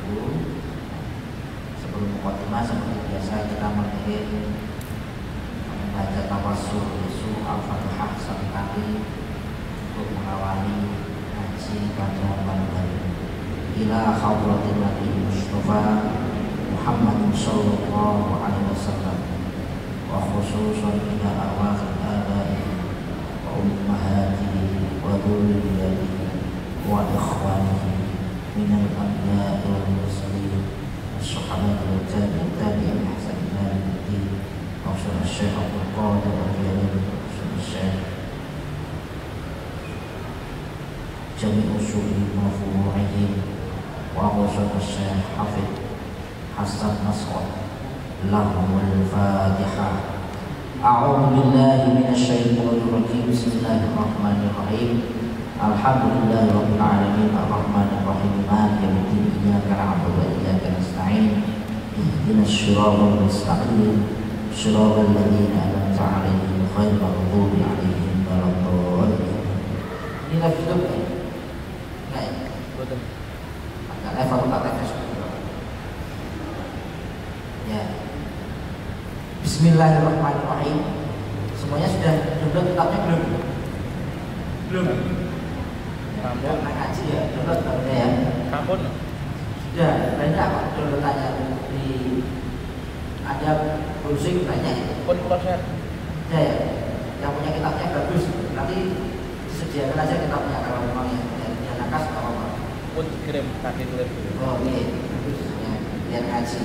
dulu. Sebelum mukadimah seperti biasa kita membaca tawassul Yesus Al-Fatihah sekali untuk mengawali ngaji pada malam hari. Ila hadratin Nabi Mustafa Muhammad sallallahu alaihi wasallam wa khususan ila arwahil abai wa ummahatihi wa dzurriyyatihi wa ikhwanihi minal anbiya'i wal mursalin was-sahabati wa tabi'in ihsan ila yaumid-din wa Syekh Abdul Qadir al-Jilani wa Syekh jami' usuli wa furu'ihi wa Syekh Hafidz Hasan Nasr lahumul Fatihah. A'udzu billahi minasyaitonir rajim. Bismillahirrahmanirrahim. Alhamdulillahirabbil alamin arrahmanir rahim maliki yaumiddin iyyaka na'budu wa iyyaka nasta'in ihdinas siratal mustaqim siratal ladzina an'amta 'alaihim ghairil maghdubi 'alaihim waladdallin. Ini lagi hidup ya? Enggak ya? Betul. Agak level tak tetes. Ya. Bismillahirrahmanirrahim. Semuanya sudah download kitabnya belum? Belum. Sudah pernah ngaji ya, download kitabnya ya. Kapan? Sudah, banyak kok downloadannya di ada browsing banyak. Konser. Ya ya. Yang punya kitabnya bagus. Nanti disediakan aja kitabnya kalau memang yang nakas atau apa. Pun kirim kaki kirim. Oh iya, bagus ya. Biar ngaji.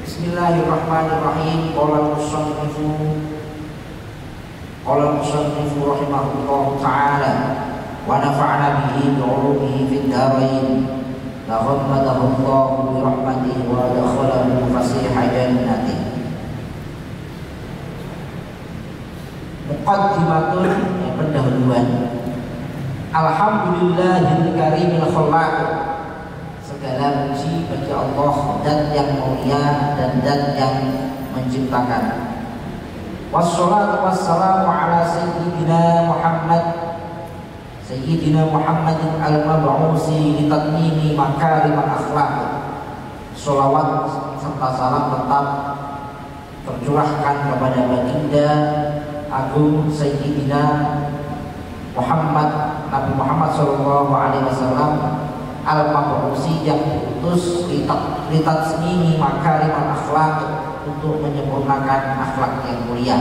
Bismillahirrahmanirrahim. Qala al-musannifu rahimahullah ta'ala wa nafa'ana bihi bi'ulumihi fid dharain. Taghammadahu Allah bi rahmatihi wa adkhalahu fasiha jannatihi. Muqaddimatun, yang pendahuluan. Alhamdulillahil karimil khallaq. Segala puji bagi Allah, Zat yang mulia dan Zat yang menciptakan. Wassalatu wassalamu ala sayyidina Muhammadin al-mab'usi li tatmimi makarimal akhlaq. Sholawat serta salam tetap tercurahkan kepada baginda agung Sayyidina Muhammad, Nabi Muhammad sallallahu alaihi wasallam al-mab'usi yang diutus litatsmimi makarimal akhlaq, untuk menyempurnakan akhlak yang mulia,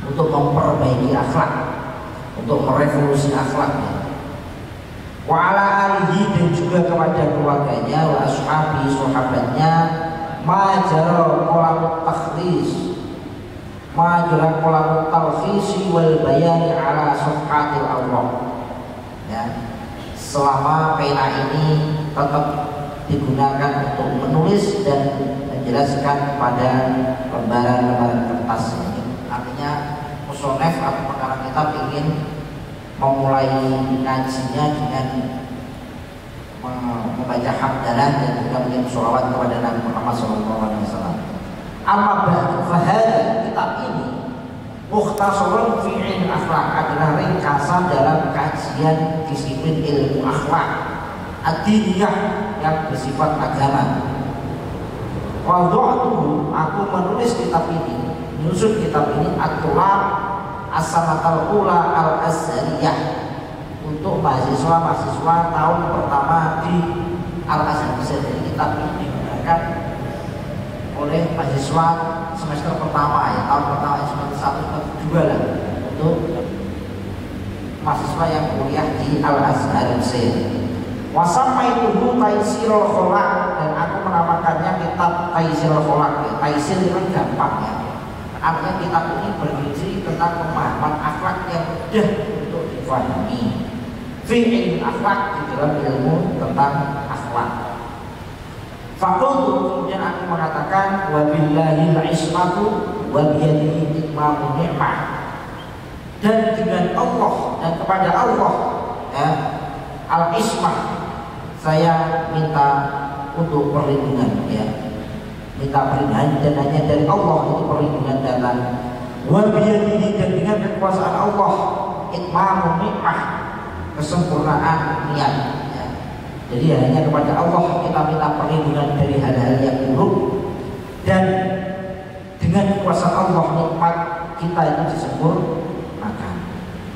untuk memperbaiki akhlak, untuk merevolusi akhlaknya. Wa ala alihi, dan juga kepada keluarganya, wa ashabi, sahabatnya, majara qalamut takhlis, majara qalamut talkhisi wal bayani ala safhatil Allah. Ya, selama pena ini tetap digunakan untuk menulis dan menjelaskan pada lembaran-lembaran kertas ini. Artinya musonef atau pengarang kitab ingin memulai ngajinya dengan membaca hamdalah dan juga mengirim sholawat kepada Nabi Muhammad SAW. Amma ba'du, fahada, kitab ini mukhtasarun fi ilmi akhlaq, adalah ringkasan dalam kajian disiplin ilmu akhlak ad-diniyah yang bersifat agama. Wada'tuhu, aku menulis kitab ini, menyusun kitab ini at-tulab as-sanatal ula al-azhariyah, untuk mahasiswa-mahasiswa tahun pertama di Al-Azhar. Jadi kitab ini digunakan oleh mahasiswa semester pertama ya, tahun pertama, semester 1, semester 2 lah, untuk mahasiswa yang kuliah di Al-Azhar. Wasammaituhu Taisirul Kholaq, dan aku menamakannya kitab Taisirul Kholaq. Ya, Taisir itu kan gampang ya. Artinya kitab ini berisi tentang pemahaman akhlak yang mudah untuk difahami. Fi ilmi akhlak, di dalam ilmu tentang akhlak. Faqultu, kemudian aku mengatakan, wa billahil ismatu wa biyadihi itmamu ni'mah, dan dengan Allah dan kepada Allah ya, al-ismah, saya minta untuk perlindungan ya, minta perlindungan, dan hanya dari Allah itu perlindungan datang. Wa biyadihi, dan dengan kekuasaan Allah, itmamu ni'mah, kesempurnaan niat ya. Jadi hanya kepada Allah kita minta perlindungan dari hal-hal yang buruk, dan dengan kuasa Allah nikmat kita itu disempurnakan.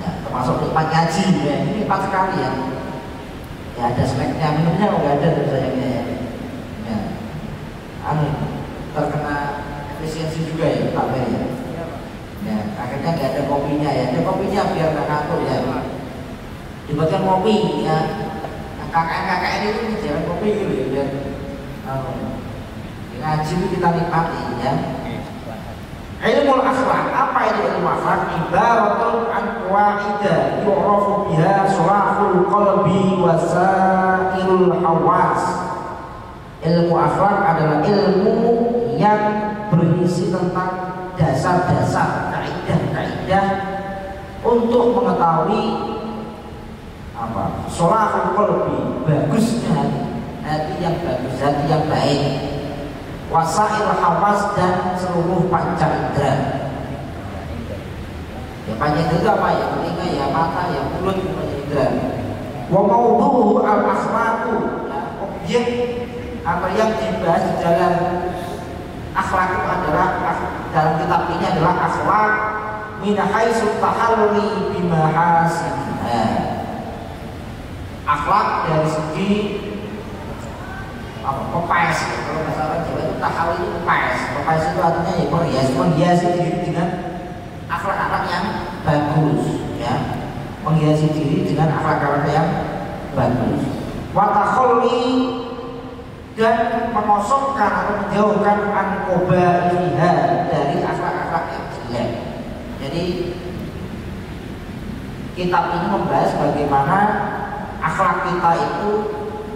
Ya, termasuk nikmat ngaji ya, ini nikmat sekali ya. Ya ada snacknya, minumnya nggak ada tuh sayangnya ya. Ya, terkena efisiensi juga ya Pak Mer ya. Ya, akhirnya nggak ada kopinya ya. Ada kopinya biar nggak ngantuk ya. Dibuatkan kopi ya. Kakak-kakak ini jangan kopi gitu ya biar ngaji itu kita nikmati ya. Ilmu akhlak, apa itu ilmu akhlak? Ibaratun an qawaida yu'rafu biha salahul qalbi wa sa'irul hawas. Ilmu akhlak adalah ilmu yang berisi tentang dasar-dasar, kaidah-kaidah untuk mengetahui apa? Salahul qalbi, bagusnya hati yang bagus, hati yang baik. Wasail hawas dan seluruh panca indera. Ya panca indera apa ya? Telinga ya, mata ya, mulut itu panca indera. Wa mawdu'u al-akhlaqu, ya, objek atau yang dibahas di dalam akhlak itu adalah dalam kitab ini adalah akhlak min haitsu tahalluli bimahasinha. Akhlak dari segi pepes, kalau bahasa orang Jawa itu tahallul itu pepes itu artinya ya menghiasi diri dengan akhlak-akhlak yang bagus ya, menghiasi diri dengan akhlak-akhlak yang bagus. Wa takhalli, dan mengosongkan atau menjauhkan an-qaba'iha, dari akhlak-akhlak yang jelek. Jadi kitab ini membahas bagaimana akhlak kita itu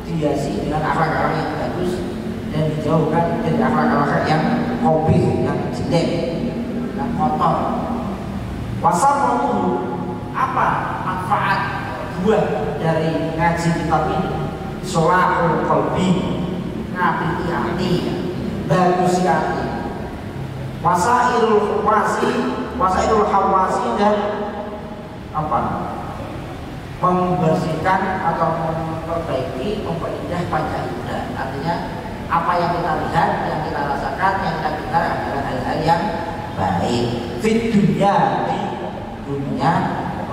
dihiasi dengan akhlak-akhlak yang bagus dan dijauhkan dari akhlak-akhlak yang qabih, yang jelek, yang kotor. Wasamuhu, apa manfaat buah dari ngaji kitab ini? Sholahul qalbi, ngapi hati, bagus hati. Wasailul hawasi, dan apa? Membersihkan atau memperbaiki, memperindah panca indera. Artinya apa yang kita lihat, yang kita rasakan, yang kita dengar adalah hal-hal yang baik. Fit dunia, di dunia,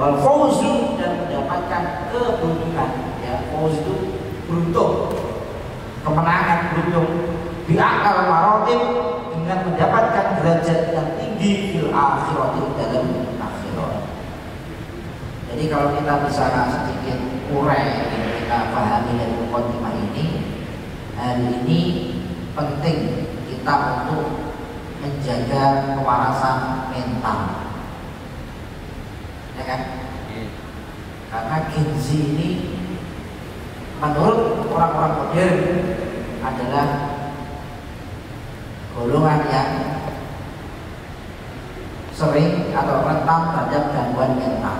wal fawzu, dan mendapatkan keberuntungan. Ya, fawz itu beruntung, kemenangan, beruntung. Bi akal maratib, dengan mendapatkan derajat yang tinggi fil akhirat, dalam akhirat. Jadi kalau kita bisa sedikit urai, kita pahami dari muqaddimah ini, hari ini penting kita untuk menjaga kewarasan mental, ya kan? Karena Gen Z ini menurut orang-orang modern adalah golongan yang sering atau rentan terhadap gangguan mental.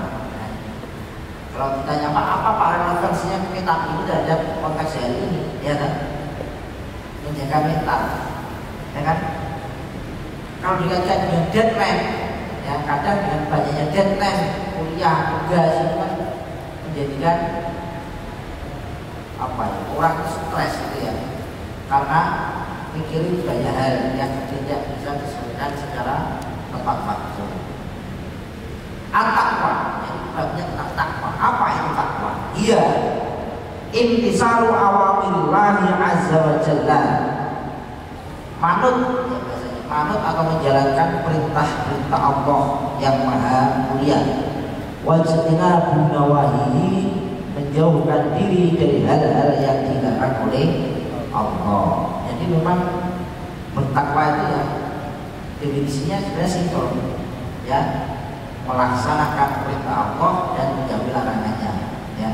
Kalau ditanya apa relevansinya kitab ini terhadap konteks hari ini, ya kan? Menjaga mental, ya kan? Kalau dikaitkan dengan deadline, ya kadang dengan banyaknya deadline, kuliah, tugas itu kan menjadikan apa ya? Orang stres gitu ya, karena mikirin banyak hal yang tidak bisa diselesaikan secara tepat waktu. At-taqwa, babnya tentang takwa. Apa itu takwa? Iya, imtisalu awamirillahi azza wa jalla, manut, ya biasanya manut atau menjalankan perintah-perintah Allah yang maha mulia. Wajtinabu nawahihi, menjauhkan diri dari hal-hal yang dilarang oleh Allah. Jadi memang bertakwa itu ya definisinya sebenarnya simpel, ya, melaksanakan perintah Allah dan menjauhi larangannya, ya.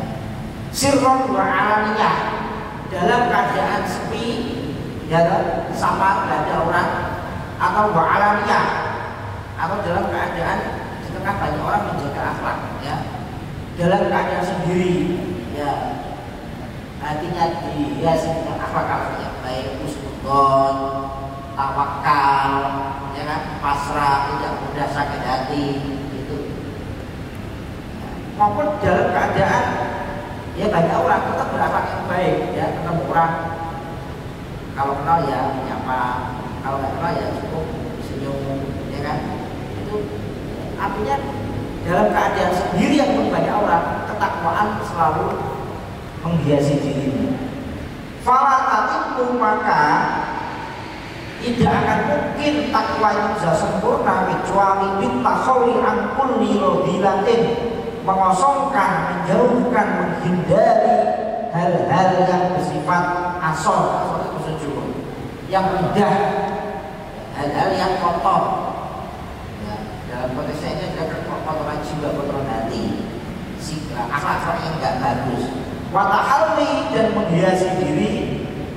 Sirron wa alaniyah, dalam keadaan sepi, dalam samar, tidak ada orang, atau wa alaniyah, atau dalam keadaan di tengah banyak orang menjaga akhlak, ya. Dalam keadaan sendiri, ya, hatinya dihiasi dengan akhlak-akhlak yang baik, husnudon, tawakal, ya kan, pasrah, tidak mudah sakit hati. Maupun dalam keadaan ya banyak orang tetap berakhlak yang baik ya, ketemu orang kalau kenal ya nyapa, kalau nggak kenal ya cukup senyum, ya kan? Itu artinya dalam keadaan sendirian pun banyak orang ketakwaan selalu menghiasi dirinya. Fala tatimu, maka tidak akan mungkin takwa itu bisa sempurna kecuali bittakhawli an kulli radilatin, mengosongkan, menjauhkan, menghindari hal-hal yang bersifat asal itu sejujurnya yang rendah, hal-hal yang kotor ya, dalam konteksnya ini adalah kotoran jiwa, kotoran hati, akhlak yang enggak bagus. Watahalli, dan menghiasi diri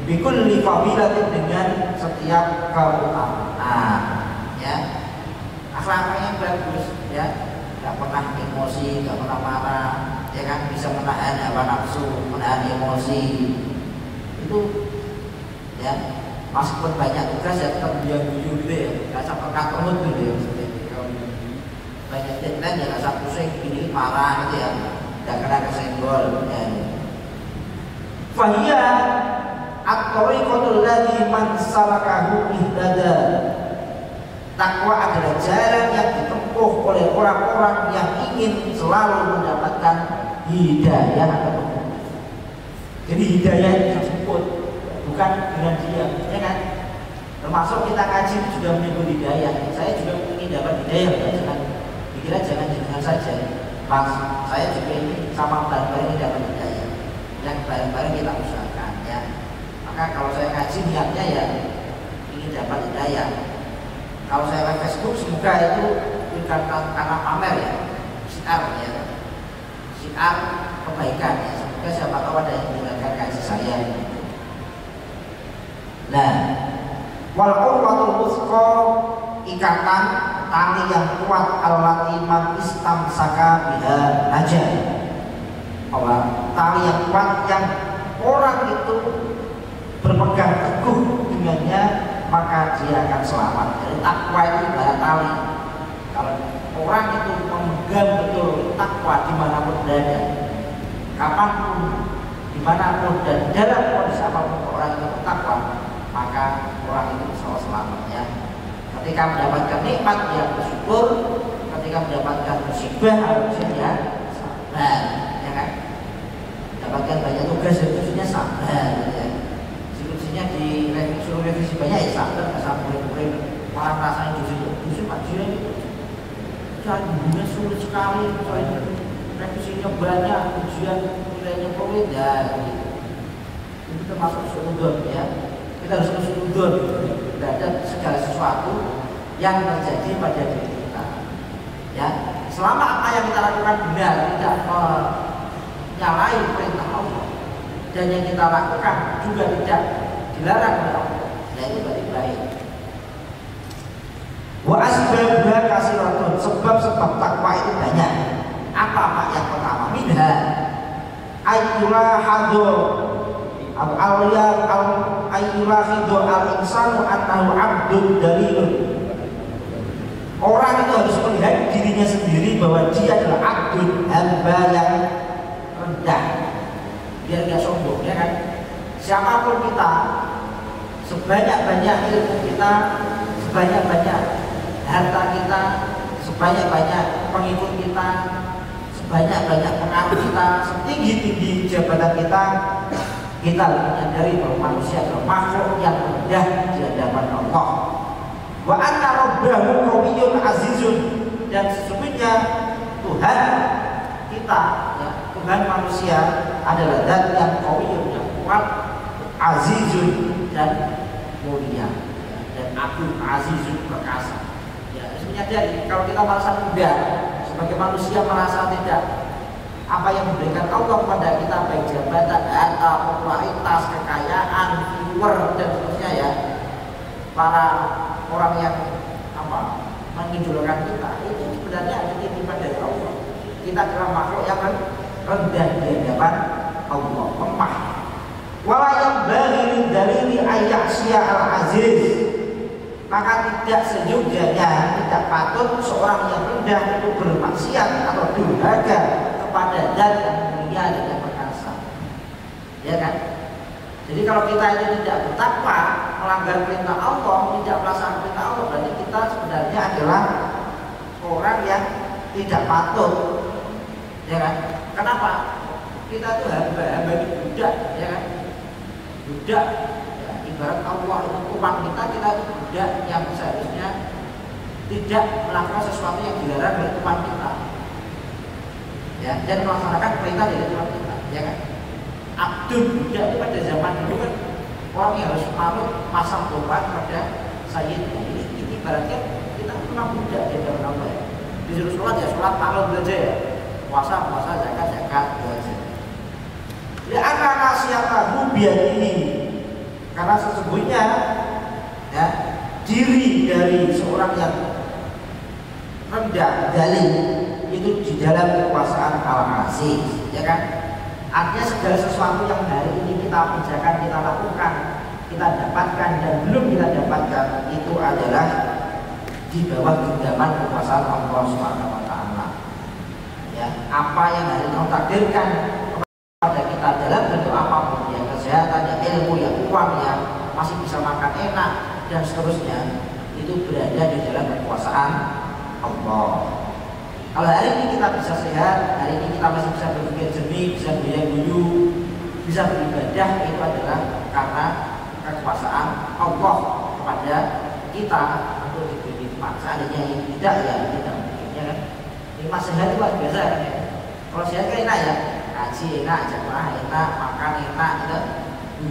bikulli fadilatin, dengan setiap keutamaan ya, akhlak yang bagus ya, nggak pernah emosi, nggak pernah marah, ya kan, bisa menahan hawa nafsu, menahan emosi itu ya, meskipun banyak tugas ya tetap guyu gitu ya, nggak sampai katrut gitu ya, banyak deadline ya nggak sampai pusing gini marah gitu ya, nggak kena kesenggol ya. Fahiyya at-tariqatul ladzi man salakahu ihdada, takwa adalah jalan yang ditempuh oleh orang-orang yang ingin selalu mendapatkan hidayah atau petunjuk. Jadi hidayah itu disebut bukan dengan diam, ya kan? Termasuk kita ngaji juga menyebut hidayah. Saya juga ingin dapat hidayah, ya, jangan dikira jangan saja. Mas, saya juga ini sama bareng-bareng ini dapat hidayah. Yang bareng-bareng kita usahakan ya. Maka kalau saya ngaji niatnya ya ingin dapat hidayah. Kalau saya live Facebook semoga itu bukan karena pamer ya, syiar ya, syiar kebaikan ya. Semoga siapa tahu ada yang mendengarkan ngaji saya. Nah, wal urwatul wuthqa, ikatan tali yang kuat, allati man istamsaka biha najah. Tali yang kuat yang orang itu berpegang teguh dengannya maka dia akan selamat. Jadi takwa itu ibarat tali. Kalau orang itu memegang betul takwa dimanapun berada, kapanpun, dimanapun, dan dalam kondisi apapun orang itu takwa, maka orang itu selalu selamat ya. Ketika mendapatkan nikmat dia bersyukur, ketika mendapatkan musibah harusnya dia sabar, ya kan? Mendapatkan banyak tugas harusnya sabar, ya. Skripsinya di revisi banyak ya sabar, nggak sampai malah rasanya justru Pak Jiran itu cari bukunya sulit sekali, cari revisinya banyak, ujian nilainya pelit ya. Itu termasuk suudon ya. Kita harus suudon, tidak ada segala sesuatu yang terjadi pada diri kita. Ya, selama apa yang kita lakukan benar, tidak menyalahi perintah Allah, dan yang kita lakukan juga tidak dilarang oleh Allah, nah itu berarti baik. Wa asbabha kasiratun, sebab-sebab takwa itu banyak. Apa yang pertama? Minha ayyula hadu ayyula hidu al-insanu annahu abdun dalilun. Orang itu harus melihat dirinya sendiri bahwa dia adalah abdun, hamba yang rendah, biar dia sombong, ya kan? Siapapun kita, sebanyak-banyak ilmu kita, sebanyak-banyak harta kita, sebanyak-banyak pengikut kita, sebanyak-banyak pengaruh kita, setinggi-tinggi jabatan kita, kita menyadari bahwa manusia adalah makhluk yang rendah di hadapan Allah. Wa anna rabbahu qawiyyun azizun, dan sesungguhnya Tuhan kita, ya, Tuhan manusia adalah zat yang qawiyyun, yang kuat, azizun, dan mulia, ya, dan agung, azizun, perkasa. Ya, menyadari kalau kita merasa mudah sebagai manusia, merasa tidak apa yang diberikan Allah kepada kita, baik jabatan, harta, popularitas, kekayaan, viewer, dan seterusnya ya, para orang yang menunjukkan kita, itu sebenarnya ada titipan dari Allah. Kita adalah makhluk yang rendah di hadapan Allah, lemah. Wala yang bagi dari ayyaksya al-aziz, maka tidak seyogyanya, tidak patut seorang yang rendah itu bermaksiat atau durhaka kepada zat yang mulia dan perkasa. ya kan? Jadi kalau kita itu tidak bertakwa, melanggar perintah Allah, tidak melaksanakan perintah Allah, berarti kita sebenarnya adalah orang yang tidak patuh, ya kan? Kenapa? Kita itu hamba itu budak, ya kan? Budak, ya, ibarat Allah itu tuan kita itu budak yang seharusnya tidak melakukan sesuatu yang dilarang oleh tuan kita, ya, dan melaksanakan perintah dari tuan kita, ya kan? Abdul budak itu pada zaman dulu kan orang yang harus manut pasang tobat pada sayyidnya. Ini ibaratnya kita memang budak di dalam Allah ya. Disuruh sholat ya sholat, takluk belajar ya, puasa puasa, zakat zakat belajar. Ya anak nasihatku biar ini, karena sesungguhnya ya diri dari seorang yang rendah dalil itu di dalam kekuasaan Al-Aziz, ya kan? Artinya segala sesuatu yang hari ini kita kerjakan, kita lakukan, kita dapatkan dan belum kita dapatkan itu adalah di bawah genggaman kekuasaan Allah Subhanahu wa taala. Ya, apa yang hari ini Allah takdirkan kepada kita dalam bentuk apapun, ya kesehatan, ya ilmu, ya uang, ya masih bisa makan enak dan seterusnya, itu berada di dalam kekuasaan Allah. Kalau hari ini kita bisa sehat, hari ini kita masih bisa berpikir jernih, bisa guyu, bisa beribadah, itu adalah karena kekuasaan Allah kepada kita untuk diberi nikmat. Seandainya ini tidak, ya tidak mungkin, ya kan? Nikmat sehat itu luar biasa kan ya. Kalau sehat kan enak ya, ngaji enak, jamaah enak, makan enak, gitu.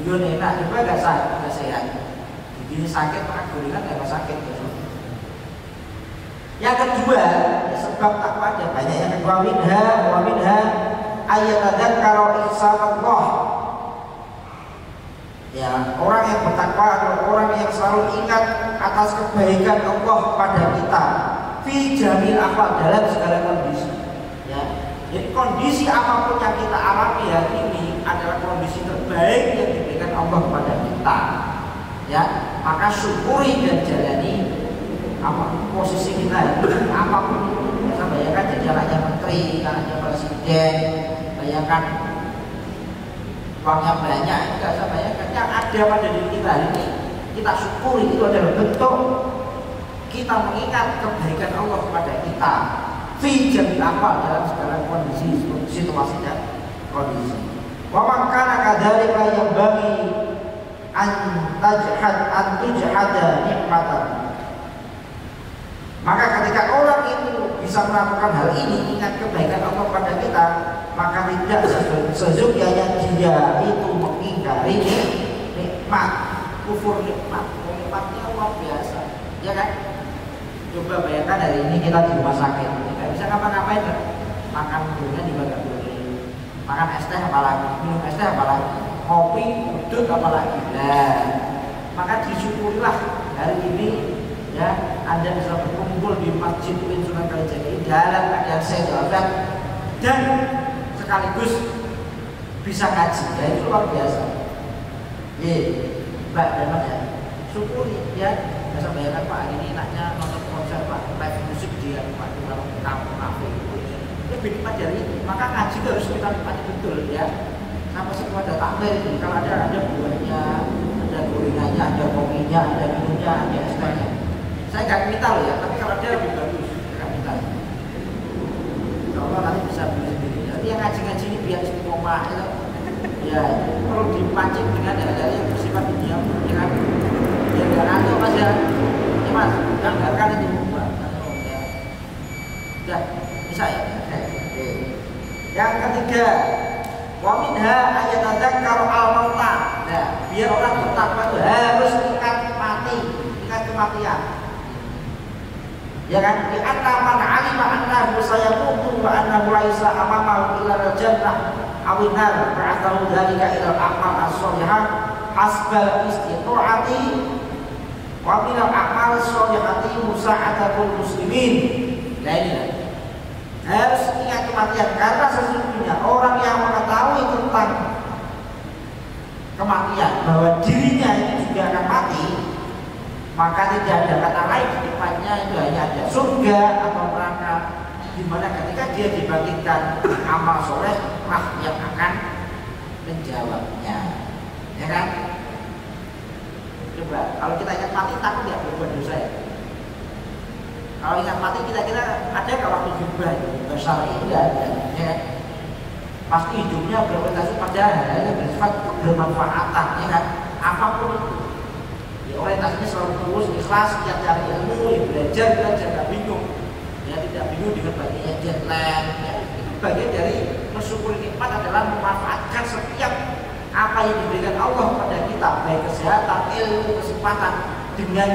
Guyon enak, juga gak sehat. Begini sakit, makan gorengan gak sakit gitu. Yang kedua, ya sebab takwa ada banyak. Yang kedua, minha ayatan kalau ihsan Allah. Ya, orang yang bertakwa adalah orang yang selalu ingat atas kebaikan Allah pada kita. Fi jamil ahwal, dalam segala kondisi. Ya, jadi kondisi apapun yang kita alami hari ini adalah kondisi terbaik yang diberikan Allah kepada kita. Ya, maka syukuri dan jalani apa posisi kita, apapun itu. Bisa bayangkan jadi anaknya menteri, anaknya presiden, bayangkan uangnya banyak, tidak bisa bayangkan yang ada pada diri kita hari ini kita syukuri, itu adalah bentuk kita mengingat kebaikan Allah kepada kita. Fi jamil ahwal, dalam segala kondisi, situasi dan kondisi. Wa man kana kadzalika yang bagi antujhada nikmatan. Maka ketika orang itu bisa melakukan hal ini, ingat kebaikan Allah pada kita, maka tidak sesungguhnya dia itu mengingkari nikmat, kufur nikmat. Nikmatnya luar biasa, ya kan? Coba bayangkan hari ini kita di rumah sakit, tidak bisa ngapa-ngapain, makan gorengan juga nggak boleh, makan es teh apalagi, minum es teh apalagi, kopi, udut apalagi. Nah, maka disyukurilah hari ini. Ya, Anda bisa berkumpul di Masjid UIN Sunan Kalijaga dalam keadaan sehat dan sekaligus bisa ngaji. Ya, itu luar biasa. Iya, Mbak dan Mas ya, syukuri ya. Bisa bayangkan Pak, hari ini enaknya nonton konser Pak, live musik di Pak di kampung kafe. Lebih nikmat dari itu. Maka ngaji itu harus kita nikmati betul ya. Sampai semua ada takbir itu. Kalau ada buahnya, ada gorengannya, ada kopinya, ada minumnya, ada es tehnya. Saya nggak minta loh ya, tapi kalau dia lebih bagus, nggak minta. Kalau nanti bisa beli sendiri. Jadi yang ngaji-ngaji ini biar istiqomah, ya perlu dipancing dengan dalil yang bersifat dunia, ya kan? Ya nggak ngantuk Mas ya, ya Mas, gambarkan itu Mbak. Ya, sudah bisa ya. Yang ketiga, wa minha ayatadzakkaru al-mauta. Nah, biar orang bertakwa itu harus ingat mati, ingat kematian. Ya kan? Di anna man 'alima annahu sayamutu wa annahu laisa amamahu illa al-jannah aw an-nar ba'athahu dzalika ila al-a'mal as-shalihah hasbal istita'ati wa min al-a'mal as-shalihati musa'adatul muslimin. Nah ini harus ingat kematian, karena sesungguhnya orang yang mengetahui tentang kematian, bahwa dirinya itu juga akan mati, maka tidak ada kata lain di depannya, itu hanya ada surga atau neraka, di mana ketika dia dibangkitkan amal soleh lah yang akan menjawabnya, ya kan? Coba kalau kita ingat mati takut ya berbuat dosa ya. Kalau ingat mati kira-kira ada nggak waktu gibah besar itu nggak ada, ya kan? Pasti hidupnya berorientasi pada hal yang bersifat bermanfaatan, ya kan? Apapun itu, ya, orientasinya selalu terus ikhlas, setiap cari ilmu, ya belajar nggak bingung, ya tidak bingung dengan banyaknya jet lag, ya. Itu bagian dari bersyukur nikmat adalah memanfaatkan setiap apa yang diberikan Allah kepada kita, baik kesehatan, ilmu, kesempatan dengan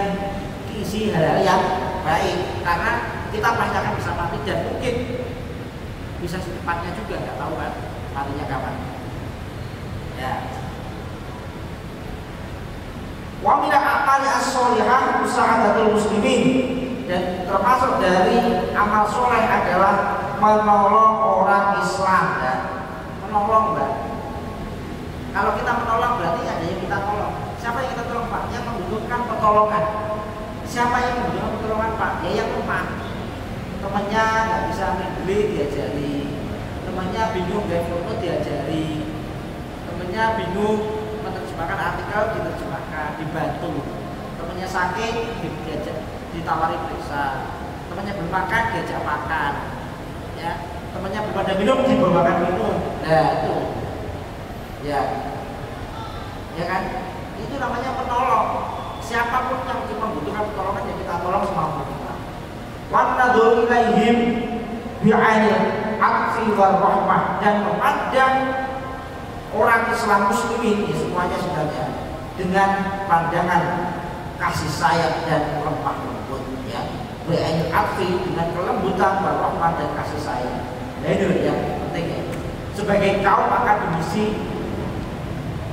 isi hal-hal yang baik, karena kita pasti akan bisa mati dan mungkin bisa secepatnya juga, nggak tahu kan matinya kapan. Ya. Wa min al-a'mali as-sholihah musa'adatul muslimin, dan termasuk dari amal soleh adalah menolong orang Islam, ya. Menolong, Mbak. Kalau kita menolong berarti ada yang kita tolong. Siapa yang kita tolong, Pak? Yang membutuhkan pertolongan. Siapa yang membutuhkan pertolongan, Pak? Ya yang lemah. Temannya nggak bisa beli diajari, temannya bingung gaya foto diajari, temannya bingung menerjemahkan artikel diterjemahkan, dibantu, temannya sakit diajak, ditawari periksa, temannya belum makan diajak makan, ya, temannya belum ada minum dibawakan minum. Nah itu, ya kan, itu namanya menolong. Siapapun yang membutuhkan pertolongan ya kita tolong semampu kita. Wa nadhur ilaihim bi'ainil atfi war rahmah, dan memandang orang Islam muslimin, ya semuanya sebenarnya, dengan pandangan kasih sayang dan lemah lembut, ya. Bi'ainil atfi, dengan kelembutan, war rahmah, dan kasih sayang. Nah itu yang penting, ya. Sebagai kaum akan dimisi,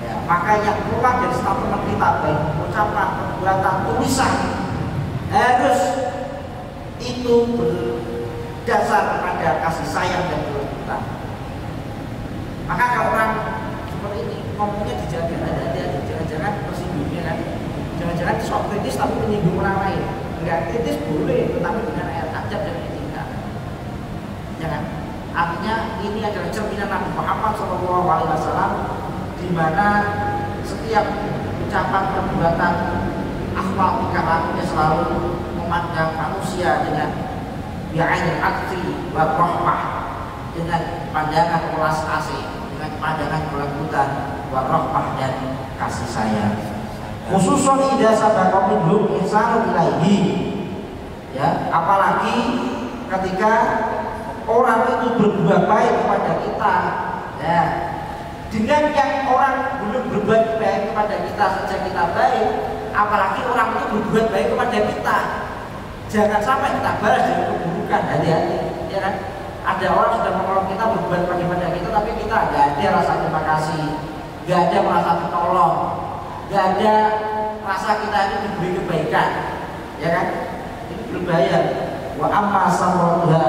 ya, maka yang keluar dari statement kita, baik ucapan, perbuatan, tulisan, harus itu berdasar pada kasih sayang dan kelembutan. Maka kalau orang seperti ini ngomongnya dijaga, hati-hati, jangan-jangan tersinggung, kan? Jangan-jangan sok kritis tapi menyinggung orang lain. Enggak, kritis boleh, tetapi dengan ayat adab dan etika. Jangan. Artinya ini adalah cerminan Nabi Muhammad SAW, di mana setiap ucapan, perbuatan, akhlak, tingkah lakunya selalu memandang manusia dengan bi'ainil atfi wa rahmah, dengan pandangan welas asih, dengan pandangan kelembutan, wa rahmah, dan kasih sayang. Khususun idza sabaqa minhum ihsanu ilaihi, ya, apalagi ketika orang itu berbuat baik kepada kita, ya. Dengan yang orang belum berbuat baik kepada kita saja kita baik, apalagi orang itu berbuat baik kepada kita. Jangan sampai kita balas dengan keburukan, hati-hati, ya kan? Ada orang sudah menolong kita, berbuat baik kepada kita, tapi kita nggak ada rasa terima kasih, nggak ada merasa tertolong, nggak ada rasa kita itu diberi kebaikan, ya kan? Ini berbahaya. Wa amma samratuha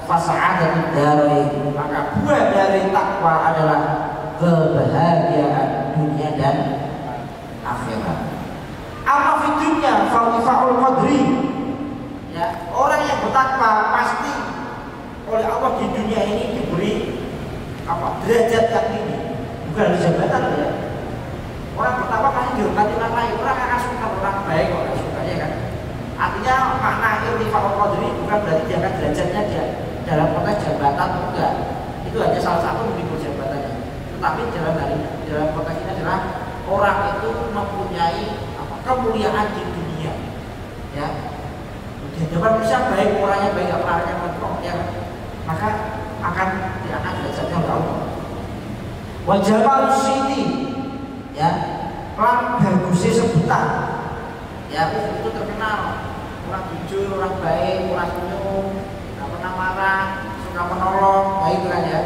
fasa'adatud darain, maka buah dari takwa adalah kebahagiaan dunia dan akhirat. Amma fi dunya fa wifaul qadri, ya, orang yang bertakwa pasti oleh Allah di dunia ini diberi apa? Derajat yang tinggi, bukan dari jabatan, ya. Orang bertakwa pasti dihormati orang lain, orang akan suka orang baik, orang suka, ya kan? Artinya makna irtifaul qadri bukan berarti diangkat derajatnya dia dalam konteks jabatan, enggak. Itu hanya salah satu memikul jabatannya. Tetapi dalam konteks ini adalah orang itu mempunyai kemuliaan di dunia, ya. Di hadapan manusia baik, orangnya baik, orangnya kontrol, ya, maka akan diangkat derajatnya oleh Allah. Wajah sini, ya, lan bagusnya sebutan, ya, itu terkenal orang jujur, orang baik, orang senyum, nggak pernah marah, suka menolong, baik kan, ya,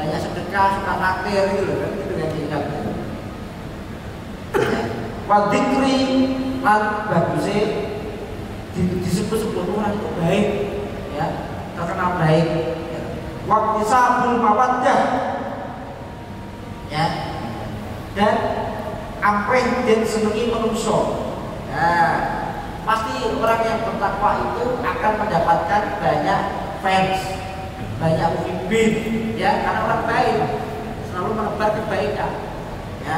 banyak sedekah, suka naktir, gitu kan, itu yang diingat. Wadikri lan bagusnya disebut-sebut orang itu baik, ya, terkenal baik. Waktu sabul mawaddah, ya, dan ampreh dan senengi manusia. Nah, pasti orang yang bertakwa itu akan mendapatkan banyak fans, banyak pemimpin, ya, karena orang baik. selalu menebar kebaikan, ya,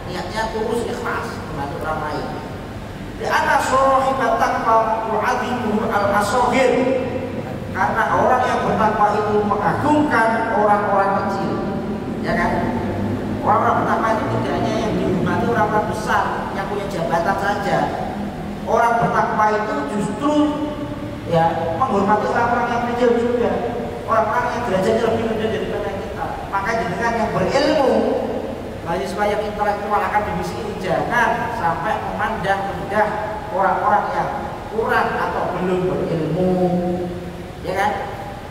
niatnya tulus ikhlas membantu orang lain. Di atas sahibat taqwa yu'adzimu al-asghir, karena orang yang bertakwa itu mengagungkan orang-orang kecil, ya kan? Orang-orang bertakwa itu tidak hanya yang dihormati orang-orang besar yang punya jabatan saja. Orang bertakwa itu justru ya menghormati orang-orang yang kecil juga, orang-orang yang derajatnya lebih rendah daripada kita. Maka dengan yang berilmu, mahasiswa yang intelektual akademisi ini jangan sampai memandang rendah orang-orang yang kurang atau belum berilmu, ya kan?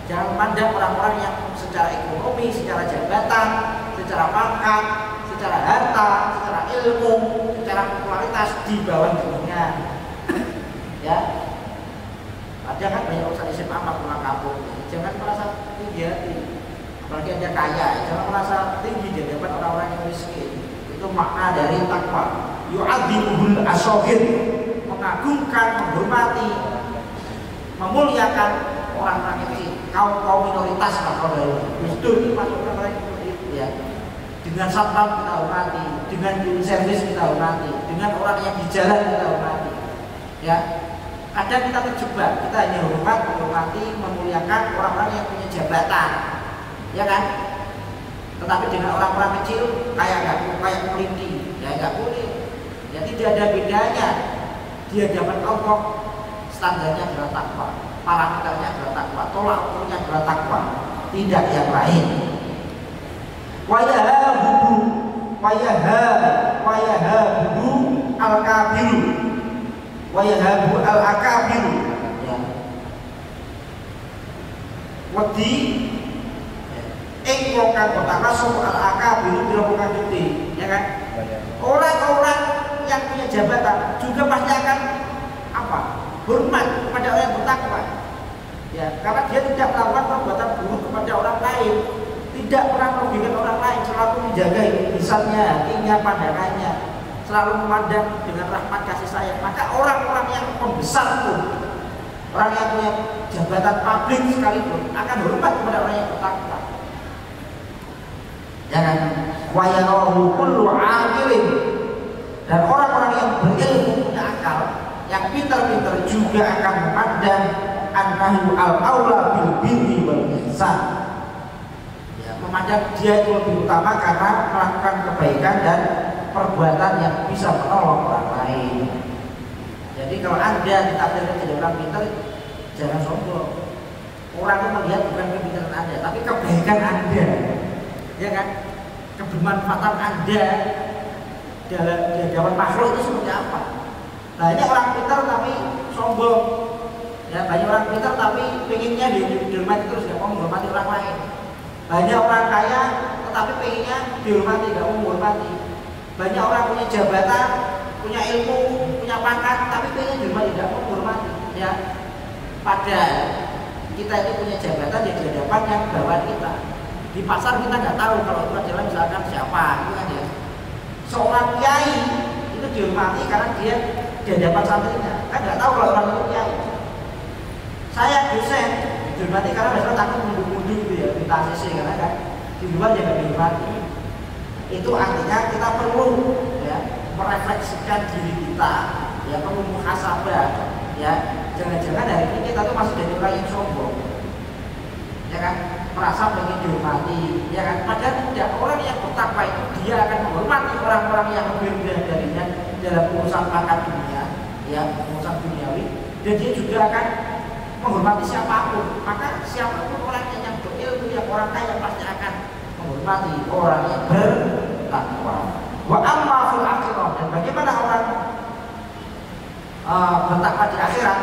Jangan memandang orang-orang yang secara ekonomi, secara jabatan, secara pangkat, secara harta, secara ilmu, secara popularitas di bawah dunia. Ya, ada kan banyak urusan SMA pulang kampung. Jangan merasa tinggi hati, apalagi Anda kaya. Jangan merasa tinggi di hadapan orang-orang yang miskin. Itu makna dari takwa. Yu'adzimul asghir, mengagungkan, menghormati, memuliakan orang-orang kecil, kaum minoritas lah kalau itu masuk ke mereka itu ya. Dengan satpam kita hormati, dengan juru servis kita hormati, dengan orang yang di jalan kita hormati. Ya, kadang kita terjebak, kita hanya menghormati, memuliakan orang-orang yang punya jabatan, ya kan? Tetapi dengan orang-orang kecil kayak meliti, ya nggak boleh. Ya tidak ada bedanya. Di hadapan Allah standarnya adalah takwa, parameternya adalah takwa, tolak ukurnya adalah takwa, tidak yang lain. Wayahabu al-kabiru, wayahabu al-akabiru. Ya. Wedi engkau kang pertama soal akabiru bila bukan gede, ya kan? Orang-orang yang punya jabatan juga pasti akan apa? Hormat kepada orang yang bertakwa. Ya, karena dia tidak melakukan perbuatan buruk kepada orang lain, tidak pernah merugikan orang lain, selalu menjaga lisannya, hatinya, pandangannya, selalu memandang dengan rahmat kasih sayang. Maka orang-orang yang pembesar itu, orang yang punya jabatan publik sekalipun akan hormat kepada orang yang bertakwa. Jangan wayarahu kullu aqilin, dan orang-orang yang berilmu, punya akal, yang pintar-pintar juga akan memandang annahu al-aula bil birri wal ihsan. Ya, memandang dia itu lebih utama karena melakukan kebaikan dan perbuatan yang bisa menolong orang lain. Jadi kalau Anda ditakdirkan jadi orang pintar, jangan sombong. Orang itu melihat bukan kepintaran Anda, tapi kebaikan Anda. Ya kan? Kebermanfaatan Anda dalam di hadapan makhluk itu seperti apa? Banyak orang pintar tapi sombong. Ya, banyak orang pintar tapi pengennya dihormati terus, gak mau menghormati orang lain. Banyak orang kaya tetapi pengennya dihormati, gak mau menghormati. Banyak orang punya jabatan, punya ilmu, punya pangkat tapi pengennya dihormati, gak mau menghormati. Ya, padahal kita ini punya jabatan di hadapan yang bawah kita. Di pasar kita nggak tahu kalau itu adalah misalkan siapa, itu kan ya. Seorang kiai itu dihormati karena dia di hadapan santrinya, kan nggak tahu kalau orang itu kiai. Saya dosen dihormati karena misalnya takut mundur-mundur gitu ya, minta ACC karena kan di luar dia nggak dihormati. Itu artinya kita perlu ya merefleksikan diri kita, ya perlu muhasabah, ya jangan-jangan hari ini kita tuh masih jadi orang yang sombong, ya kan? Merasa ingin dihormati, ya kan? Padahal tidak. Orang yang bertakwa itu dia akan menghormati orang-orang yang lebih rendah darinya dalam urusan pangkat dunia, ya urusan duniawi, dan dia juga akan menghormati siapapun. Maka siapapun orang yang berilmu, yang orang kaya pasti akan menghormati orang yang bertakwa. Wa amma fil akhirah, dan bagaimana orang bertakwa di akhirat?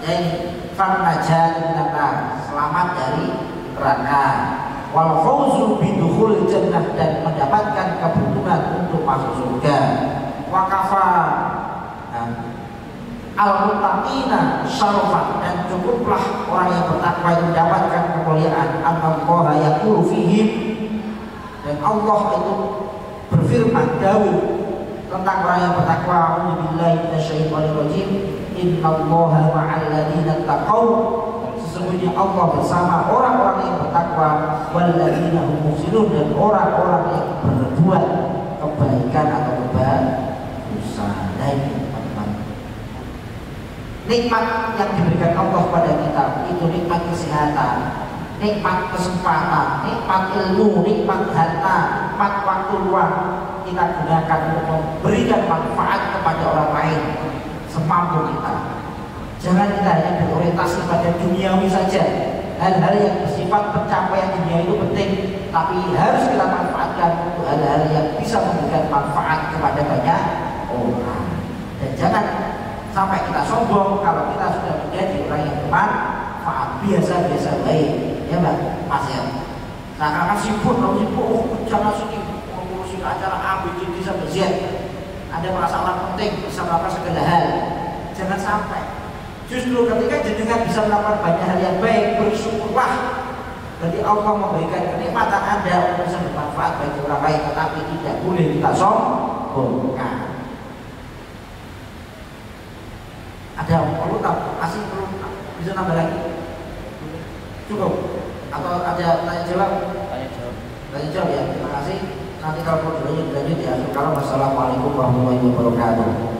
Ya ini fanajat minan, selamat dari neraka, wal fawzu bidukhul jannah, dan mendapatkan keberuntungan untuk masuk surga. Wa kafa al-muttaqina syarafan, dan cukuplah orang yang bertakwa itu mendapatkan kemuliaan. Allaha yaqulu fihim, dan Allah itu berfirman dawuh tentang orang yang bertakwa, a'udzubillahi minasyaitonir rajim, innallaha ma'al ladzina taqaw, sesungguhnya Allah bersama orang-orang yang bertakwa, walladzina hum muhsinun, dan orang-orang yang berbuat kebaikan atau kebagusan. Nah ini teman-teman, nikmat yang diberikan Allah pada kita itu nikmat kesehatan, nikmat kesempatan, nikmat ilmu, nikmat harta, nikmat waktu luang, kita gunakan untuk memberikan manfaat kepada orang lain semampu kita. Jangan kita hanya berorientasi pada duniawi saja. Hal-hal yang bersifat pencapaian dunia itu penting, tapi harus kita manfaatkan untuk hal-hal yang bisa memberikan manfaat kepada banyak orang. Dan jangan sampai kita sombong kalau kita sudah menjadi orang yang bermanfaat, biasa-biasa baik, ya Mbak, Mas ya. Nah, karena sibuk, jangan sibuk mengurusi acara A, B, C, D sampai Z. Ada masalah penting, bisa melakukan segala hal. Jangan sampai. Justru ketika jenengan bisa melakukan banyak hal yang baik, bersyukurlah. Jadi Allah memberikan kenikmatan Anda untuk bisa bermanfaat bagi orang lain, tetapi tidak boleh kita sombongkan. Ada perlu tak? Masih perlu bisa nambah lagi? Cukup? Atau ada tanya jawab? Tanya jawab ya. Terima kasih. Nanti kalau mau dilanjut ya. Kalau wassalamualaikum warahmatullahi wabarakatuh.